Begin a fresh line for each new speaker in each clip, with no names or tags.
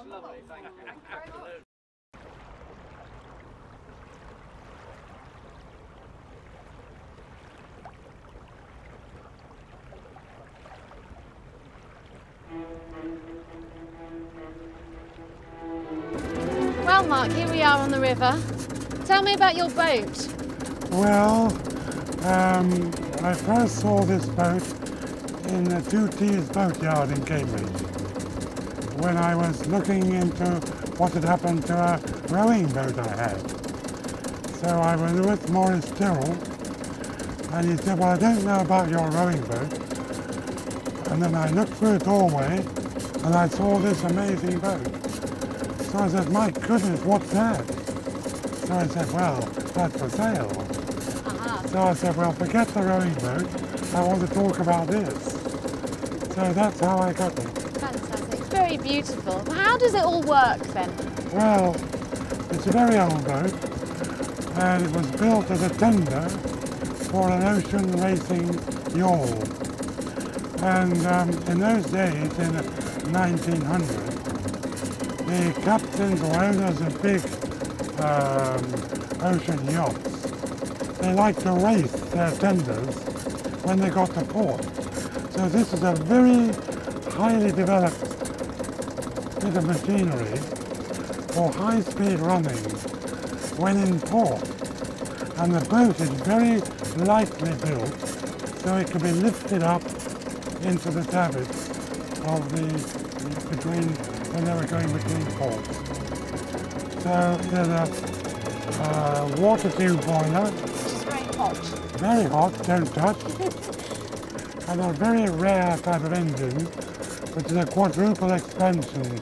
lovely, thank you.
Well, Mark, here we are on the river. Tell me about your boat.
Well, I first saw this boat in the Two Tees boatyard in Cambridge when I was looking into what had happened to a rowing boat I had. So I was with Maurice Tyrrell, and he said, well, I don't know about your rowing boat. And then I looked through a doorway and I saw this amazing boat. So I said, my goodness, what's that? So I said, well, that's for sale. So I said, well, forget the rowing boat. I want to talk about this. So that's how I got it.
Fantastic. Very beautiful. How does it all work then?
Well, it's a very old boat, and it was built as a tender for an ocean racing yawl. And in those days, in 1900, the captains or owners of big ocean yachts, they liked to race their tenders when they got to port. So this is a very highly developed bit of machinery for high-speed running when in port. And the boat is very lightly built, so it can be lifted up into the davits of when they were going between ports. So there's a water tube boiler.
Which is very hot.
Very hot, don't touch. And a very rare type of engine, which is a quadruple expansion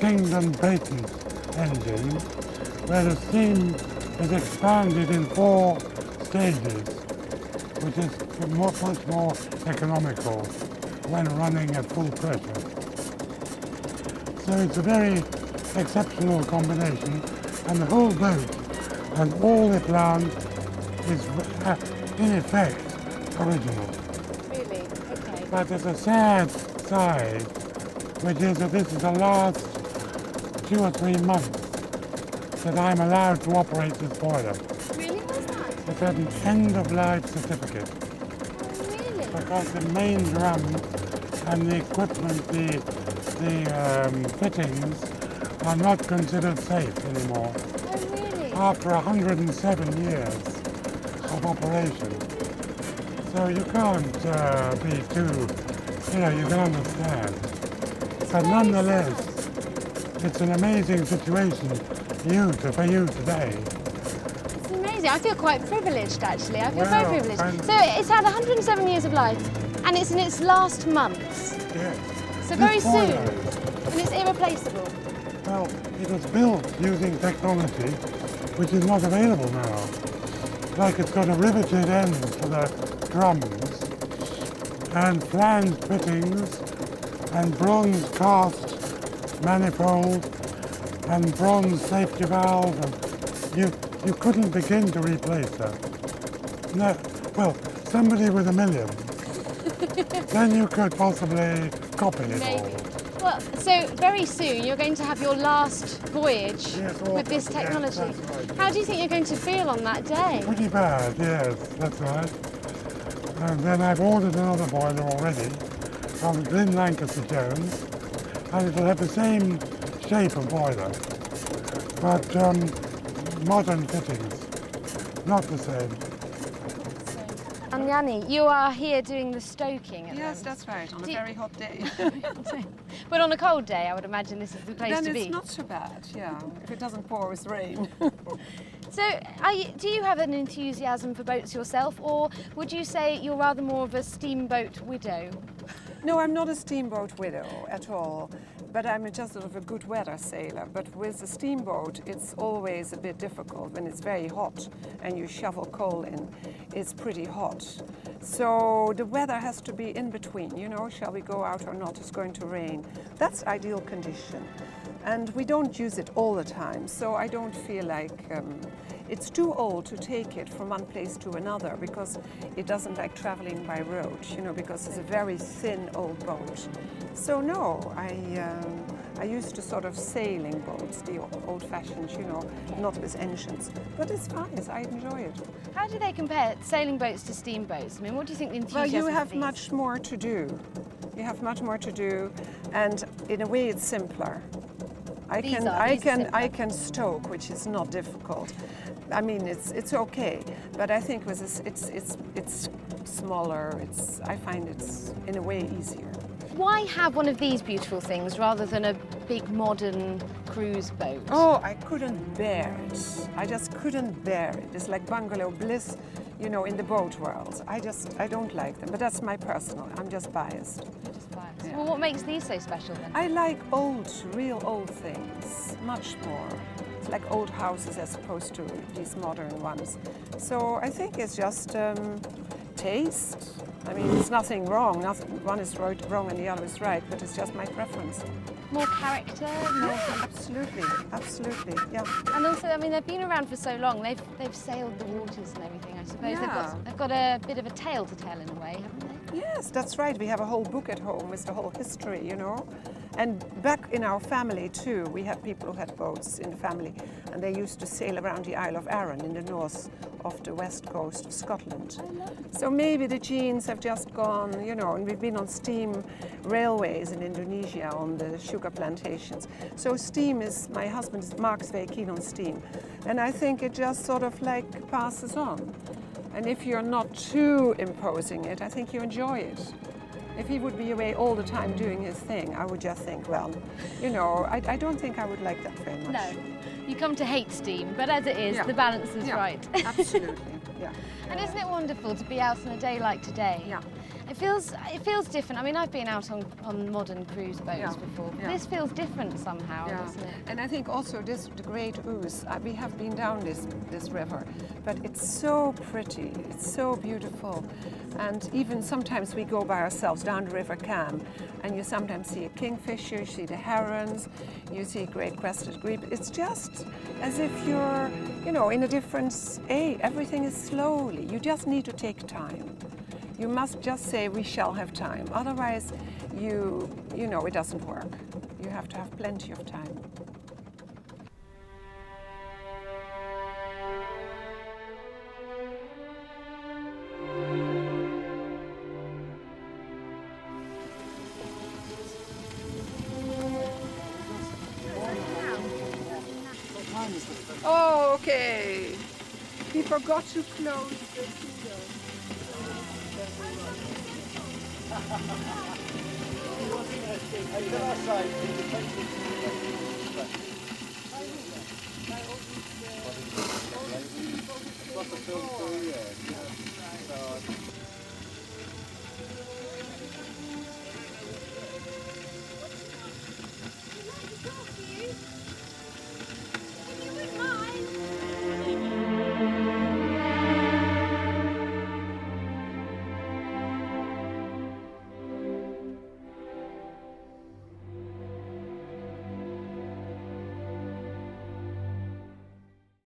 Kingdon patent engine, where the steam is expanded in 4 stages, which is much more economical when running at full pressure. So it's a very exceptional combination, and the whole boat and all it lands is in effect original.
Really? Okay.
But there's a sad side, which is that this is the last 2 or 3 months that I'm allowed to operate this boiler.
Really? What's that?
It's an end-of-life certificate.
Oh, really?
Because the main drum and the equipment, the fittings, are not considered safe anymore.
Oh, really?
After 107 years of operation. So you can't be too, you can understand. But nonetheless, it's an amazing situation for you today.
It's amazing. I feel quite privileged, actually. I feel
Well,
very privileged. So it's had 107 years of life, and it's in its last months.
Yes.
So very
This
soon.
boiler,
And it's irreplaceable.
well, it was built using technology which is not available now. Like it's got a riveted end for the drums, and flanged fittings, and bronze cast manifold, and bronze safety valve, and you couldn't begin to replace that. No, well, somebody with $1 million, then you could possibly copy it all.
Maybe. Well, so very soon you're going to have your last voyage
Yes,
with this
yes,
technology.
that's right.
How do you think you're going to feel on that day?
Pretty bad, yes, that's right. And then I've ordered another boiler already from Glyn Lancaster Jones, and it'll have the same shape of boiler, but modern fittings, not the same.
And Yanni, you are here doing the stoking at the
Yes,
moment.
that's right, on a very hot day.
But on a cold day, I would imagine this is the place
Then
to
it's
be.
not so bad, yeah, if it doesn't pour with rain.
So, do you have an enthusiasm for boats yourself, or would you say you're rather more of a steamboat widow?
No, I'm not a steamboat widow at all. but I'm just sort of a good weather sailor. But with the steamboat, it's always a bit difficult when it's very hot and you shovel coal in. It's pretty hot. So the weather has to be in between, you know, shall we go out or not? It's going to rain. That's ideal condition. And we don't use it all the time, so I don't feel like it's too old to take it from one place to another, because it doesn't like traveling by road, you know, because it's a very thin old boat. So no, I used to sort of sailing boats, the old-fashioned, you know, not with engines. But it's fine, I enjoy it.
How do they compare sailing boats to steamboats? I mean, what do you think the enthusiasm
Well, you have
for these?
much more to do. You have much more to do, and in a way it's simpler. I can stoke, which is not difficult. I mean, it's okay, but I think with this, it's smaller. I find it's in a way easier.
Why have one of these beautiful things rather than a big modern cruise boat?
Oh, I couldn't bear it. I just couldn't bear it. It's like bungalow bliss, you know, in the boat world. I don't like them, but that's my personal. I'm just biased.
You're just biased.
Yeah.
Well, what makes these so special then?
I like real old things, much more. It's like old houses as opposed to these modern ones. So I think it's just taste. I mean, there's nothing wrong. One is wrong and the other is right, but it's just my preference.
More character? More...
Yeah, absolutely, absolutely, yeah.
And also, I mean, they've been around for so long. They've sailed the waters and everything, I suppose.
Yeah.
They've got a bit of a tale to tell in a way, haven't they?
Yes, that's right. We have a whole book at home with the whole history, you know. And back in our family too, we had people who had boats in the family, and they used to sail around the Isle of Arran in the north of the west coast of Scotland. So maybe the genes have just gone, you know, and we've been on steam railways in Indonesia on the sugar plantations. So steam is, my husband, Mark's very keen on steam. And I think it just sort of like passes on. And if you're not too imposing it, I think you enjoy it. If he would be away all the time doing his thing, I would just think, well, you know, I don't think I would like that very much.
No. You come to hate steam, but as it is,
Yeah.
the balance is
Yeah,
right.
absolutely, yeah.
And isn't it wonderful to be out on a day like today?
Yeah.
It feels different. I mean, I've been out on modern cruise boats
Yeah.
before.
Yeah.
This feels different somehow,
Yeah.
doesn't it?
And I think also the Great Ouse, we have been down this river, but it's so pretty, it's so beautiful. And even sometimes we go by ourselves down the River Cam, and you sometimes see a kingfisher, you see the herons, you see great crested grebe. It's just as if you're, you know, in a different age. Everything is slowly. You just need to take time. You must just say, we shall have time. Otherwise, you know, it doesn't work. You have to have plenty of time. Oh, okay. He forgot to close the window.
What's the film for you?